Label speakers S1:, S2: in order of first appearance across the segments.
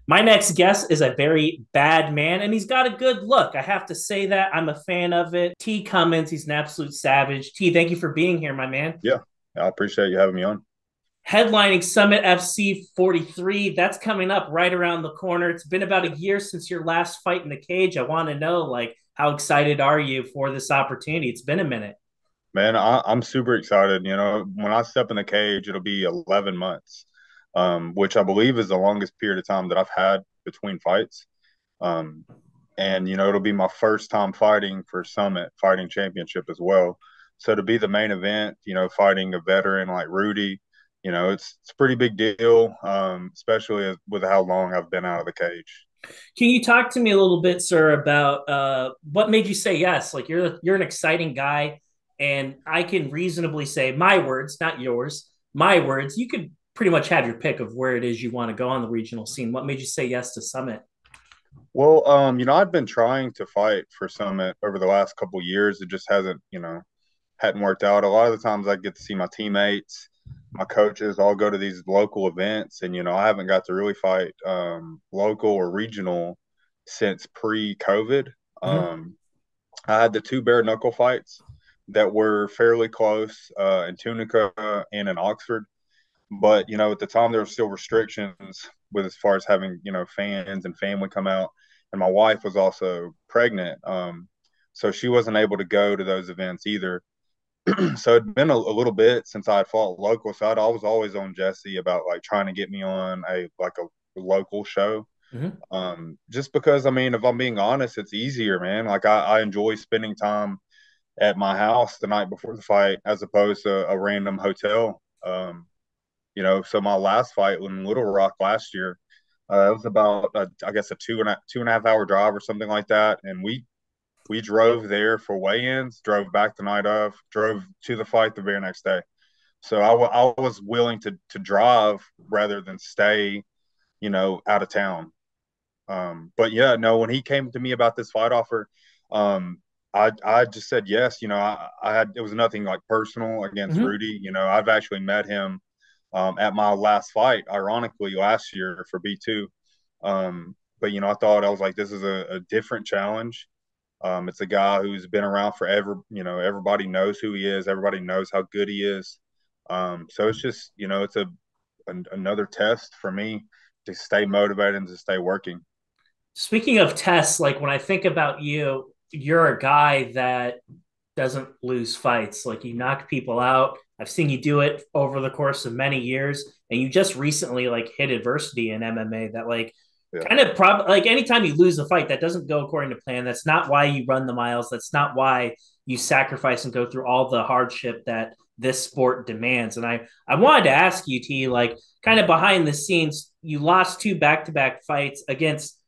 S1: My next guest is a very bad man, and he's got a good look. I have to say that. I'm a fan of it. T. Cummins, he's an absolute savage. T, thank you for being here, my man.
S2: Yeah, I appreciate you having me on.
S1: Headlining Summit FC 43, that's coming up right around the corner. It's been about a year since your last fight in the cage. I want to know, like, how excited are you for this opportunity? It's been a minute.
S2: Man, I'm super excited. When I step in the cage, it'll be 11 months, which I believe is the longest period of time that I've had between fights. Um, and, it'll be my first time fighting for Summit Fighting Championship as well. So to be the main event, fighting a veteran like Rudy, it's a pretty big deal, especially with how long I've been out of the cage.
S1: Can you talk to me a little bit, sir, about what made you say yes? Like you're an exciting guy, and I can reasonably say my words, not yours. My words. You could pretty much have your pick of where it is you want to go on the regional scene. What made you say yes to Summit?
S2: Well, I've been trying to fight for Summit over the last couple of years. It just hadn't worked out. A lot of the times I get to see my teammates, my coaches all go to these local events, and I haven't got to really fight local or regional since pre-COVID.
S1: Mm-hmm.
S2: Um, I had the two bare knuckle fights that were fairly close in Tunica and in Oxford. But at the time there were still restrictions with as far as having fans and family come out, and my wife was also pregnant, so she wasn't able to go to those events either. So it'd been a little bit since I had fought local, so I was always on Jesse about like trying to get me on a local show.
S1: Mm-hmm.
S2: Just because, I mean, if I'm being honest, it's easier, man. Like I enjoy spending time at my house the night before the fight as opposed to a random hotel. So my last fight in Little Rock last year, it was about I guess a 2.5 hour drive or something like that, and we drove there for weigh-ins, drove back the night of, drove to the fight the very next day. So I was willing to drive rather than stay, out of town. But yeah, no, when he came to me about this fight offer, um, I just said yes. I had it was nothing like personal against
S1: Mm-hmm.
S2: Rudy. I've actually met him at my last fight, ironically, last year for B2. But I was like, this is a different challenge. It's a guy who's been around forever. Everybody knows who he is. Everybody knows how good he is. So it's just, it's another test for me to stay motivated and to stay working.
S1: Speaking of tests, like when I think about you, you're a guy that doesn't lose fights. Like you knock people out. I've seen you do it over the course of many years, and you just recently like hit adversity in MMA that like
S2: Yeah.
S1: kind of like anytime you lose a fight that doesn't go according to plan. That's not why you run the miles. That's not why you sacrifice and go through all the hardship that this sport demands. And I wanted to ask you, T, like kind of behind the scenes, you lost two back to back fights against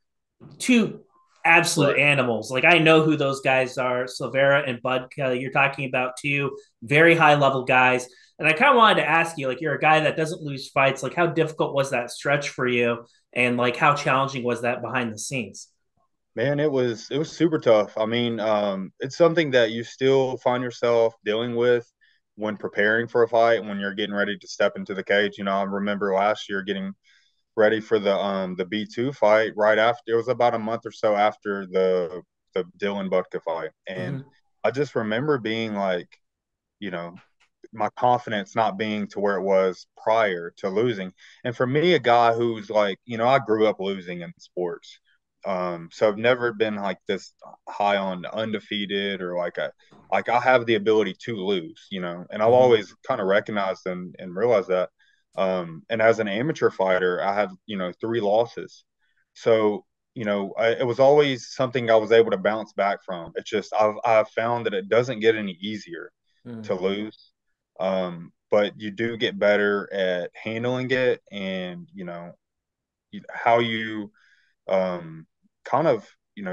S1: two absolute
S2: Right.
S1: animals. Like I know who those guys are, Silvera and Bud Kelly. You're talking about two very high level guys. And I kind of wanted to ask you, like, you're a guy that doesn't lose fights. Like, how difficult was that stretch for you? And like, how challenging was that behind the scenes?
S2: Man, it was super tough. I mean, it's something that you still find yourself dealing with when preparing for a fight, when you're getting ready to step into the cage. I remember last year getting ready for the B2 fight right after it was about a month or so after the Dylan Butka fight. And
S1: Mm-hmm.
S2: I just remember being like, you know, my confidence not being to where it was prior to losing. And for me, a guy who's like, I grew up losing in sports. So I've never been like this high on undefeated or like I have the ability to lose, and I've
S1: Mm-hmm.
S2: always kind of recognized and realized that. And as an amateur fighter, I had, three losses. So, it was always something I was able to bounce back from. It's just, I've found that it doesn't get any easier to
S1: Mm-hmm.
S2: lose. But you do get better at handling it and, how you um, kind of,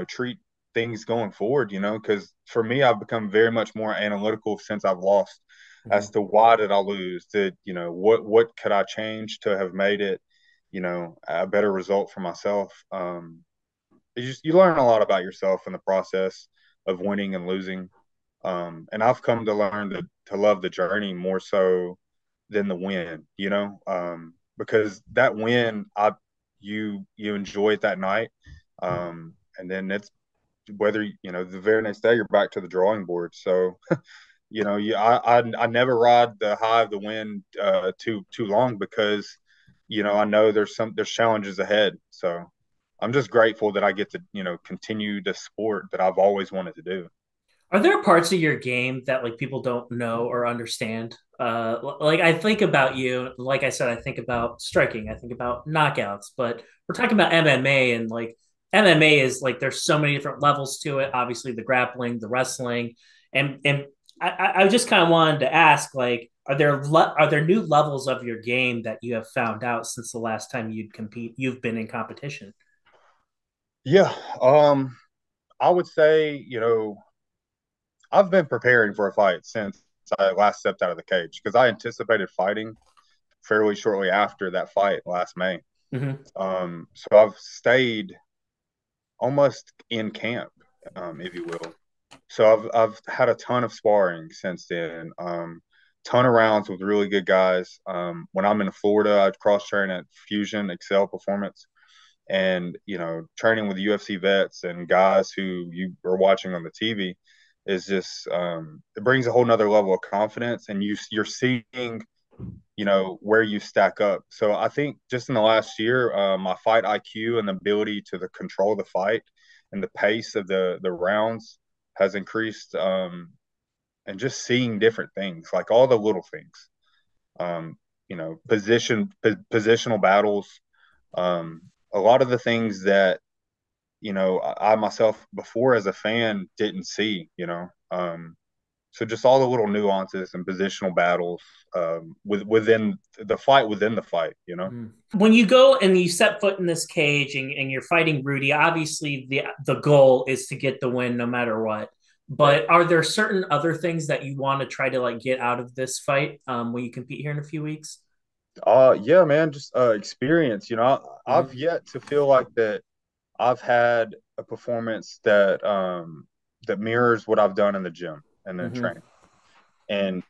S2: treat things going forward, because for me, I've become very much more analytical since I've lost as
S1: Mm-hmm.
S2: to why did I lose? What could I change to have made it, a better result for myself? You learn a lot about yourself in the process of winning and losing. And I've come to learn to love the journey more so than the win, because that win, you enjoy it that night, and then it's whether the very next day you're back to the drawing board. So I never ride the high of the wind too long, because I know there's challenges ahead. So I'm just grateful that I get to continue the sport that I've always wanted to do.
S1: Are there parts of your game that like people don't know or understand? Like I think about you, like I said, I think about striking, I think about knockouts, but we're talking about MMA, and like MMA is like there's so many different levels to it. Obviously, the grappling, the wrestling, and I just kind of wanted to ask, like, are there new levels of your game that you have found out since the last time you've been in competition?
S2: Yeah, I would say I've been preparing for a fight since I last stepped out of the cage, because I anticipated fighting fairly shortly after that fight last May.
S1: Mm-hmm.
S2: So I've stayed almost in camp, if you will. So I've had a ton of sparring since then. Ton of rounds with really good guys. When I'm in Florida, I'd cross train at Fusion Excel Performance, and training with UFC vets and guys who you are watching on the TV is just it brings a whole nother level of confidence, and you're seeing where you stack up. So I think just in the last year, my fight IQ and the ability to control the fight and the pace of the rounds has increased, and just seeing different things, like all the little things, positional battles, a lot of the things that I myself before as a fan didn't see. So just all the little nuances and positional battles, within the fight.
S1: Mm. When you go and you set foot in this cage and you're fighting Rudy, obviously the goal is to get the win no matter what.
S2: Right.
S1: But are there certain other things that you want to try to like get out of this fight when you compete here in a few weeks?
S2: Yeah, man, just experience. I've
S1: Mm-hmm.
S2: yet to feel like that I've had a performance that mirrors what I've done in the gym and then
S1: Mm-hmm.
S2: training. And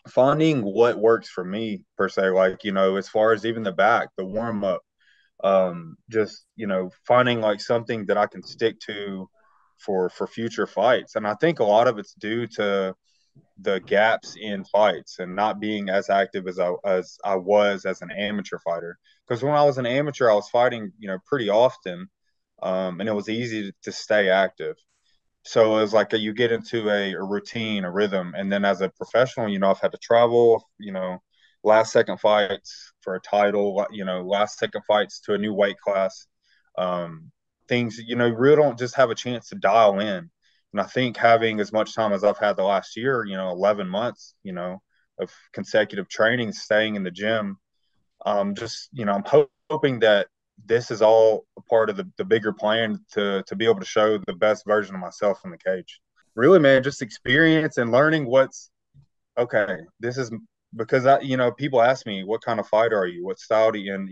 S2: finding what works for me per se, like, as far as even the warm up, just, finding like something that I can stick to for future fights. And I think a lot of it's due to the gaps in fights and not being as active as I was as an amateur fighter. Because when I was an amateur, I was fighting, pretty often, and it was easy to stay active. So it was like you get into a routine, a rhythm, and then as a professional, I've had to travel, last second fights for a title, last second fights to a new weight class, things really don't just have a chance to dial in. And I think having as much time as I've had the last year, 11 months, of consecutive training, staying in the gym, just I'm hoping that this is all a part of the bigger plan to be able to show the best version of myself in the cage. Really, man, just experience and learning what's okay. This is because people ask me, what kind of fighter are you? What style do you? And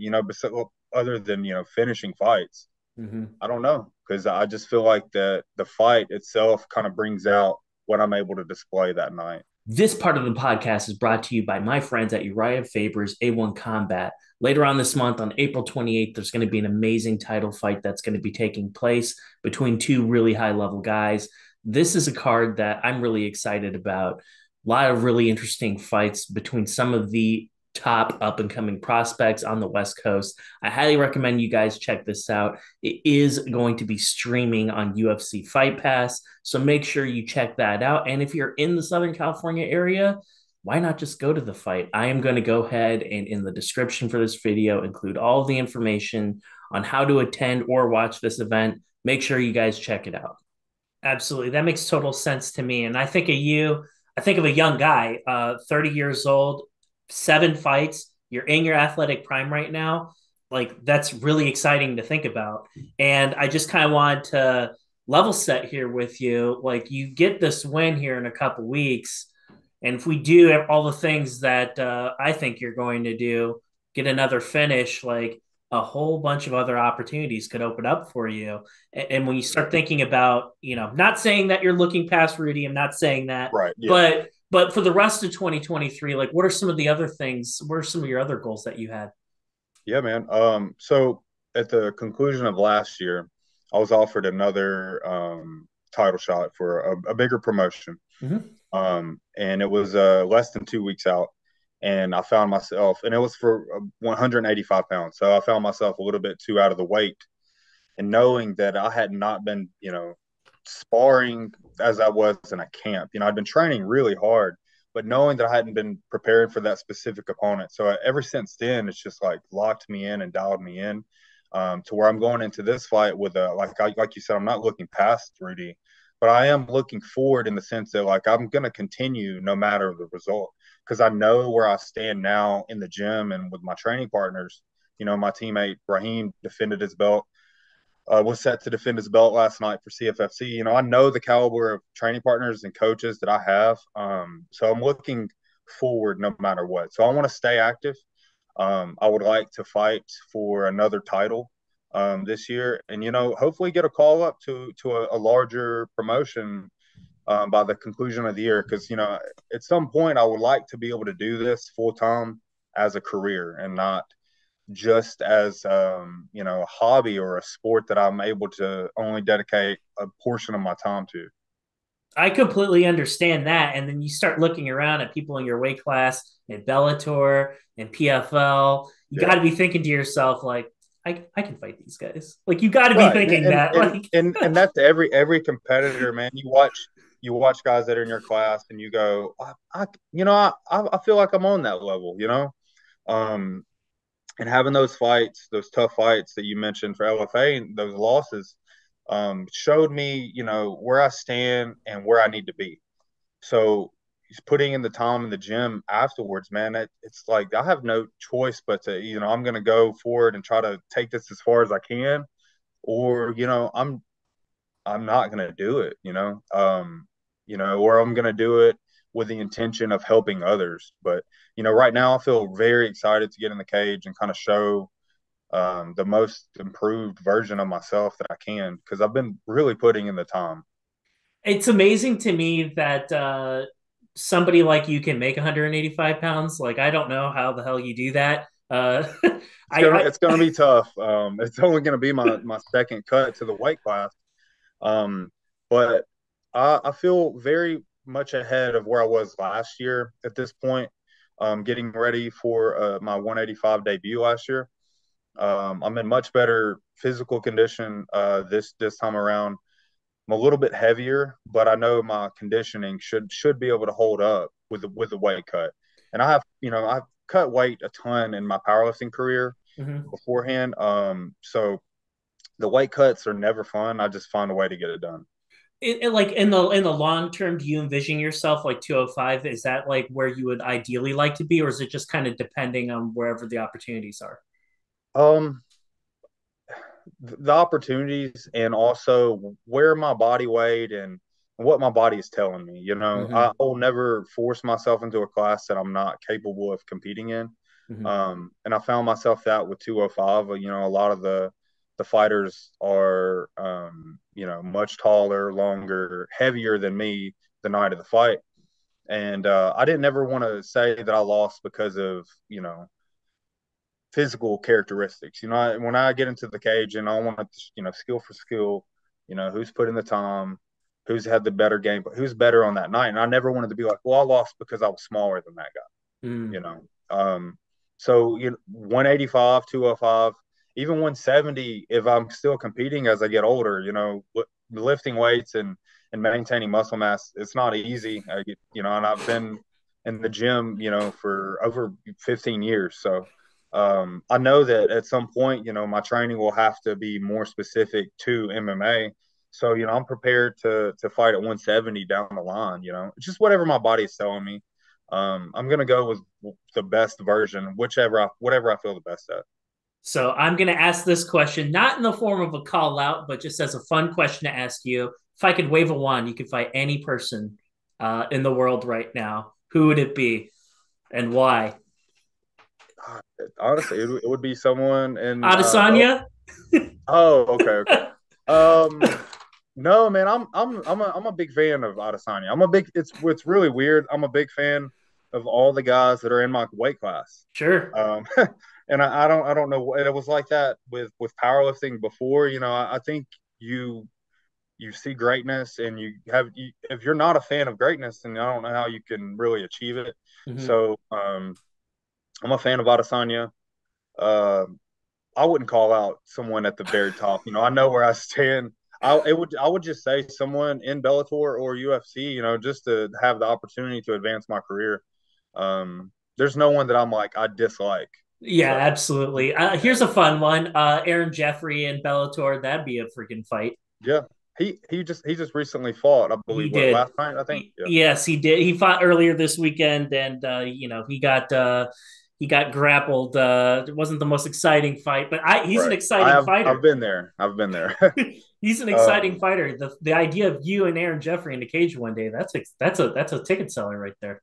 S2: other than finishing fights,
S1: Mm-hmm.
S2: I don't know, because I just feel like the fight itself kind of brings out what I'm able to display that night.
S1: This part of the podcast is brought to you by my friends at Uriah Faber's A1 Combat. Later on this month, on April 28th, there's going to be an amazing title fight that's going to be taking place between two really high level guys. This is a card that I'm really excited about. A lot of really interesting fights between some of the top up and coming prospects on the West Coast. I highly recommend you guys check this out. It is going to be streaming on UFC Fight Pass, so make sure you check that out. And if you're in the Southern California area, why not just go to the fight? I am going to go ahead and in the description for this video include all of the information on how to attend or watch this event. Make sure you guys check it out. Absolutely. That makes total sense to me. And I think of you, I think of a young guy, 30 years old, 7 fights. You're in your athletic prime right now. Like, that's really exciting to think about. And I just kind of wanted to level set here with you. Like, you get this win here in a couple weeks. And if we do all the things that I think you're going to do, get another finish, like a whole bunch of other opportunities could open up for you. And when you start thinking about, not saying that you're looking past Rudy, I'm not saying that,
S2: Right. Yeah.
S1: but for the rest of 2023, like what are some of the other things? What are some of your other goals that you had?
S2: Yeah, man. So at the conclusion of last year, I was offered another title shot for a bigger promotion.
S1: Hmm.
S2: And it was less than 2 weeks out. And I found myself, and it was for 185 pounds. So I found myself a little bit too out of the weight. And knowing that I had not been, sparring as I was in a camp, I'd been training really hard, but knowing that I hadn't been prepared for that specific opponent. So ever since then, it's just like locked me in and dialed me in, to where I'm going into this fight with like you said, I'm not looking past Rudy, but I am looking forward in the sense that like I'm going to continue no matter the result, because I know where I stand now in the gym and with my training partners. My teammate Raheem defended his belt, was set to defend his belt last night for CFFC. I know the caliber of training partners and coaches that I have. So I'm looking forward no matter what. So I want to stay active. I would like to fight for another title this year, and hopefully get a call up to a larger promotion by the conclusion of the year. Because at some point I would like to be able to do this full time as a career and not just as a hobby or a sport that I'm able to only dedicate a portion of my time to.
S1: I completely understand that. And then you start looking around at people in your weight class in Bellator and PFL. You got
S2: Yeah,
S1: to be thinking to yourself, like, I can fight these guys. Like, you got to be
S2: right.
S1: thinking
S2: And
S1: that.
S2: and
S1: Like,
S2: and and that's every competitor, man. You watch guys that are in your class, and you go, I feel like I'm on that level. Um, and having those fights, those tough fights that you mentioned for LFA, and those losses, showed me, where I stand and where I need to be. So he's putting in the time in the gym afterwards, man. It's like I have no choice but to, I'm going to go forward and try to take this as far as I can, or I'm not going to do it, or I'm going to do it with the intention of helping others. But right now I feel very excited to get in the cage and kind of show the most improved version of myself that I can, because I've been really putting in the time.
S1: it's amazing to me that somebody like you can make 185 pounds. Like, I don't know how the hell you do that.
S2: It's gonna
S1: I
S2: it's gonna be tough. It's only gonna be my second cut to the weight class. Um, but I feel very much ahead of where I was last year at this point. Getting ready for my 185 debut last year. I'm in much better physical condition this time around. I'm a little bit heavier, but I know my conditioning should be able to hold up with the weight cut. And I've cut weight a ton in my powerlifting career
S1: Mhm.
S2: beforehand. So the weight cuts are never fun. I just find a way to get it done.
S1: Like in the long term, do you envision yourself like 205? Is that like where you would ideally like to be, or is it just kind of depending on wherever the opportunities are?
S2: Um, the opportunities and also where my body weight and what my body is telling me. I
S1: Hmm.
S2: will never force myself into a class that I'm not capable of competing in.
S1: Hmm.
S2: And I found myself that with 205. A lot of the fighters are much taller, longer, heavier than me the night of the fight. And I didn't ever want to say that I lost because of physical characteristics. When I get into the cage and I want to, skill for skill, who's put in the time, who's had the better game, but who's better on that night. And I never wanted to be like, well, I lost because I was smaller than that guy, you
S1: Mm.
S2: know. So 185, 205, even 170, if I'm still competing as I get older, lifting weights and maintaining muscle mass, it's not easy. And I've been in the gym, for over 15 years. So I know that at some point, my training will have to be more specific to MMA. So, I'm prepared to fight at 170 down the line, just whatever my body is telling me. I'm gonna go with the best version, whatever I feel the best at.
S1: So I'm going to ask this question, not in the form of a call out, but just as a fun question to ask you. If I could wave a wand, you could fight any person in the world right now. Who would it be and why?
S2: Honestly, it would be someone in
S1: Adesanya?
S2: oh, okay, okay. Um, no, man, I'm a big fan of Adesanya. It's really weird. I'm a big fan. of all the guys that are in my weight class.
S1: Sure.
S2: Um, and I don't know. It was like that with powerlifting before. I think you you see greatness and if you're not a fan of greatness, then I don't know how you can really achieve it.
S1: Hmm.
S2: So I'm a fan of Adesanya. Uh, I wouldn't call out someone at the very top. I know where I stand. I would just say someone in Bellator or UFC, just to have the opportunity to advance my career. There's no one that I'm like I dislike.
S1: Yeah,
S2: So
S1: absolutely. Here's a fun one. Aaron Jeffrey and Bellator. That'd be a freaking fight.
S2: yeah, he just recently fought. I
S1: He
S2: believe what
S1: did.
S2: last night I think. Yeah,
S1: Yes, he did. He fought earlier this weekend, and he got grappled. It wasn't the most exciting fight, but he's an
S2: right.
S1: exciting
S2: I've
S1: fighter.
S2: been there. I've been there.
S1: He's an exciting
S2: um,
S1: fighter. The idea of you and Aaron Jeffrey in the cage one day, that's a ticket seller right there.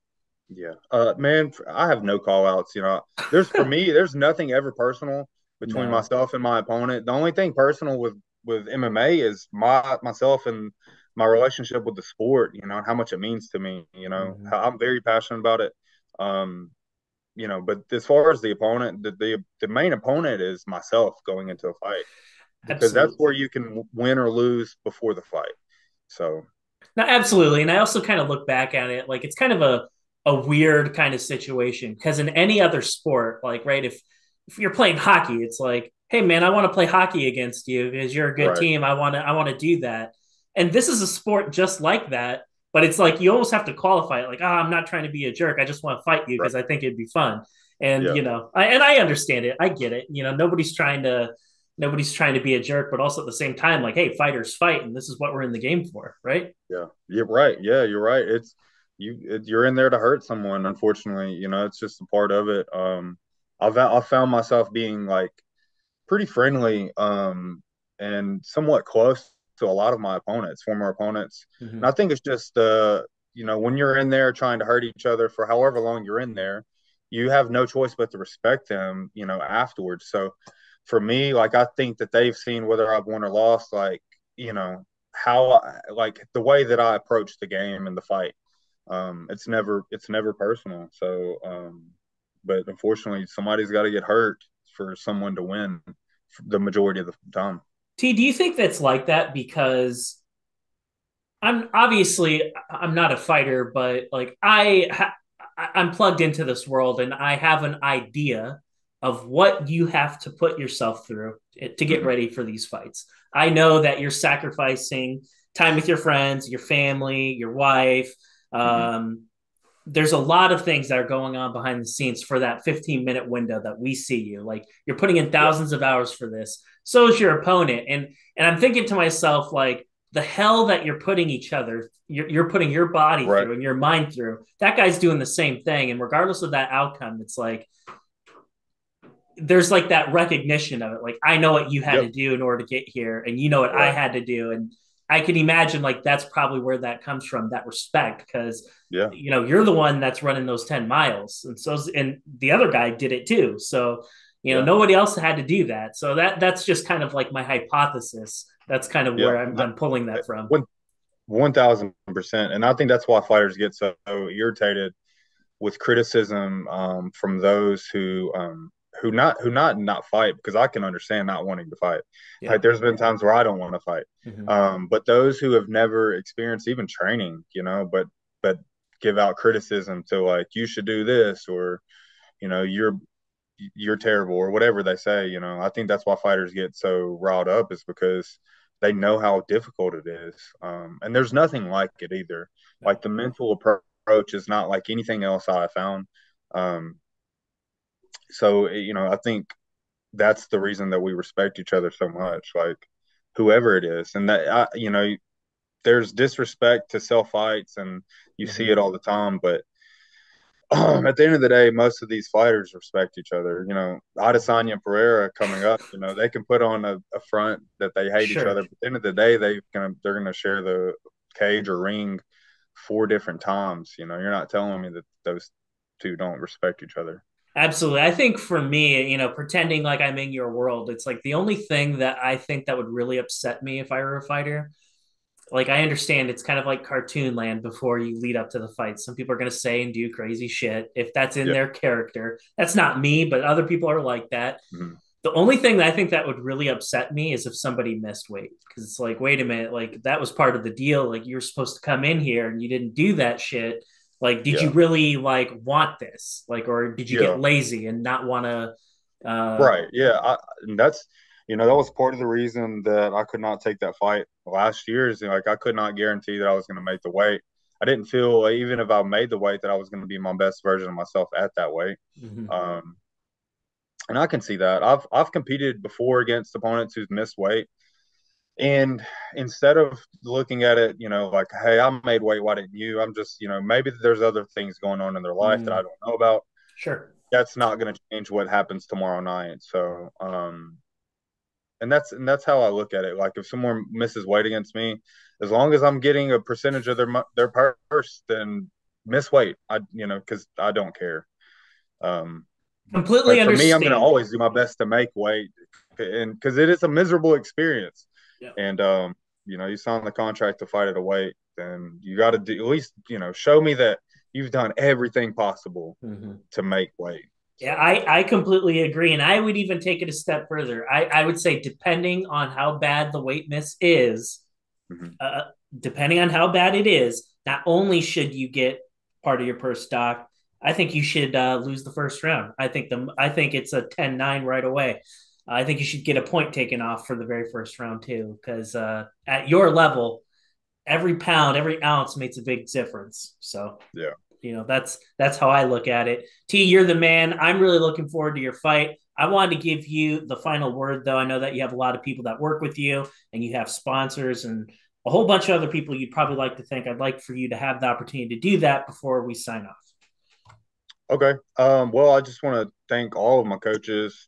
S2: Yeah. Man, I have no call outs. For me, there's nothing ever personal between
S1: No.
S2: myself and my opponent. The only thing personal with MMA is myself and my relationship with the sport, and how much it means to me,
S1: Mhm.
S2: how I'm very passionate about it. Um, but as far as the opponent, the main opponent is myself going into a fight because that's where
S1: Absolutely.
S2: you can win or lose before the fight. So,
S1: No, absolutely. And I also kind of look back at it like it's kind of a weird kind of situation because in any other sport, like right, if you're playing hockey, it's like, hey man, I want to play hockey against you because you're a good
S2: right,
S1: team. I want to do that. And this is a sport just like that, but it's like you almost have to qualify it like, I'm not trying to be a jerk. I just want to fight you
S2: right.
S1: because I think it'd be fun. And
S2: Yeah.
S1: I understand it. I get it. Nobody's trying to be a jerk, but also at the same time, like, hey, fighters fight, and this is what we're in the game for, right?
S2: Yeah, you're right. Yeah, you're right. You're in there to hurt someone. Unfortunately, it's just a part of it. I found myself being like pretty friendly, and somewhat close to a lot of my opponents, former opponents. And I
S1: Mm-hmm.
S2: think it's just when you're in there trying to hurt each other for however long you're in there, you have no choice but to respect them, afterwards. So for me, like I think that they've seen whether I've won or lost, like, like the way that I approach the game and the fight. It's never personal. So but unfortunately somebody's got to get hurt for someone to win the majority of the time.
S1: T, do you think that's like that because I'm not a fighter, but like I'm plugged into this world and I have an idea of what you have to put yourself through to get
S2: Mm-hmm.
S1: ready for these fights. I know that you're sacrificing time with your friends, your family, your wife.
S2: Mm-hmm.
S1: Um, there's a lot of things that are going on behind the scenes for that 15-minute window that we see you. Like you're putting in
S2: Yeah.
S1: thousands of hours for this. So is your opponent. And I'm thinking to myself, like, the hell that you're putting each other, you're putting your body
S2: Right.
S1: through and your mind through. That guy's doing the same thing. And regardless of that outcome, it's like there's like that recognition of it. Like I know what you had
S2: Yep.
S1: to do in order to get here, and you know what I
S2: Right.
S1: had to do, and I can imagine like that's probably where that comes from, that respect, because
S2: Yeah.
S1: you're the one that's running those 10 miles, and the other guy did it too. So
S2: Yeah.
S1: nobody else had to do that. So that's just kind of like my hypothesis. That's kind of
S2: Yeah.
S1: where I'm pulling that from.
S2: 1,000%. And I think that's why fighters get so irritated with criticism, from those who not fight, because I can understand not wanting to fight.
S1: Yeah.
S2: Like there's been times where I don't want to fight.
S1: Mm-hmm.
S2: But those who have never experienced even training, but give out criticism to like you should do this, or you know you're terrible, or whatever they say. I think that's why fighters get so riled up, is because they know how difficult it is. And there's nothing like it either. Like
S1: No.
S2: the mental approach is not like anything else I found. Um, so I think that's the reason that we respect each other so much, like whoever it is. And that there's disrespect to self fights, and you see
S1: Mm-hmm.
S2: it all the time. But at the end of the day, most of these fighters respect each other. Adesanya and Pereira coming up, they can put on a front that they hate each
S1: Sure.
S2: other, but at the end of the day, they're gonna share the cage or ring 4 different times. You're not telling me that those two don't respect each other.
S1: Absolutely. I think for me, pretending like I'm in your world, it's like the only thing that I think that would really upset me if I were a fighter like I understand it's kind of like cartoon land before you lead up to the fight. Some people are going to say and do crazy shit if that's in
S2: Yeah.
S1: their character. That's not me, but other people are like that.
S2: Mhm.
S1: The only thing that I think that would really upset me is if somebody missed weight, because it's like, wait a minute, like that was part of the deal. Like you were supposed to come in here and you didn't do that shit. Like, did you
S2: Yeah.
S1: really like want this? Like, or did you get
S2: Yeah.
S1: lazy and not want to?
S2: Right. Yeah. And that's, that was part of the reason that I could not take that fight last year is like I could not guarantee that I was going to make the weight. I didn't feel even if I made the weight that I was going to be my best version of myself at that weight.
S1: Mhm.
S2: Um, and I can see that. I've competed before against opponents who's missed weight, and instead of looking at it, like, hey, I made weight, why didn't you? I'm just, maybe there's other things going on in their life that I
S1: Mm,
S2: don't know about.
S1: sure.
S2: That's not going to change what happens tomorrow night. So, and that's how I look at it. Like if someone misses weight against me, as long as I'm getting a percentage of their purse, then miss weight. Because I don't care. Um,
S1: Completely
S2: but for me, I'm going to
S1: understand.
S2: always do my best to make weight, and because it is a miserable experience.
S1: Yeah.
S2: And you sign the contract to fight at a weight, then you got to do at least show me that you've done everything possible
S1: Mhm.
S2: to make weight.
S1: Yeah,
S2: So
S1: I completely agree. And I would even take it a step further. I would say, depending on how bad the weight miss is,
S2: mhm.
S1: uh, depending on how bad it is, not only should you get part of your purse stock, I think you should lose the first round. I think it's a 10-9 right away. I think you should get a point taken off for the very first round too, because at your level, every pound, every ounce makes a big difference. So
S2: Yeah.
S1: that's how I look at it. T, you're the man. I'm really looking forward to your fight. I wanted to give you the final word, though. I know that you have a lot of people that work with you, and you have sponsors and a whole bunch of other people you'd probably like to thank. I'd like for you to have the opportunity to do that before we sign off.
S2: Okay. Well, I just want to thank all of my coaches,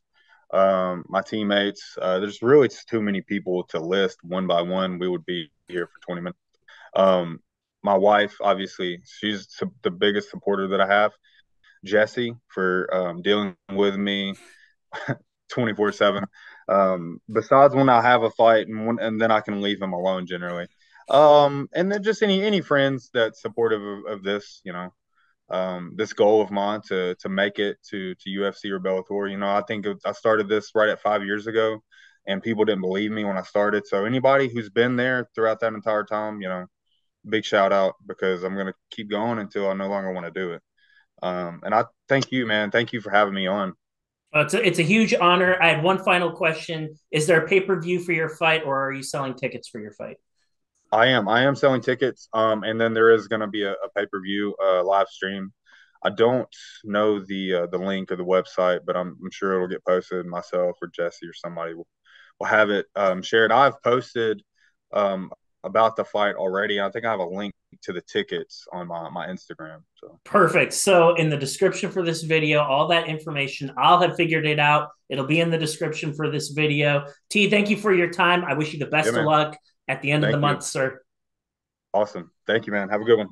S2: my teammates. There's really too many people to list one by one. We would be here for 20 minutes. Um, my wife, obviously, she's the biggest supporter that I have. Jesse for dealing with me 24/7. Besides when I have a fight and then I can leave him alone generally. And then just any friends that's supportive of this, this goal of mine to make it to UFC or Bellator. I think I started this right at 5 years ago, and people didn't believe me when I started. So anybody who's been there throughout that entire time, big shout out because I'm gonna keep going until I no longer want to do it. And I thank you, man. Thank you for having me on.
S1: It's a huge honor. I had one final question. Is there a pay per view for your fight, or are you selling tickets for your fight?
S2: I am selling tickets. And then there is going to be a pay per view live stream. I don't know the link of the website, but I'm sure it'll get posted. Myself or Jesse or somebody will have it shared. I've posted um, about the fight already. I think I have a link to the tickets on my Instagram. So
S1: Perfect. So in the description for this video, all that information, I'll have figured it out. It'll be in the description for this video. T, thank you for your time. I wish you the
S2: yeah,
S1: best of
S2: man.
S1: luck at the end of the
S2: Thank you.
S1: month, sir.
S2: Awesome. Thank you, man. Have a good one.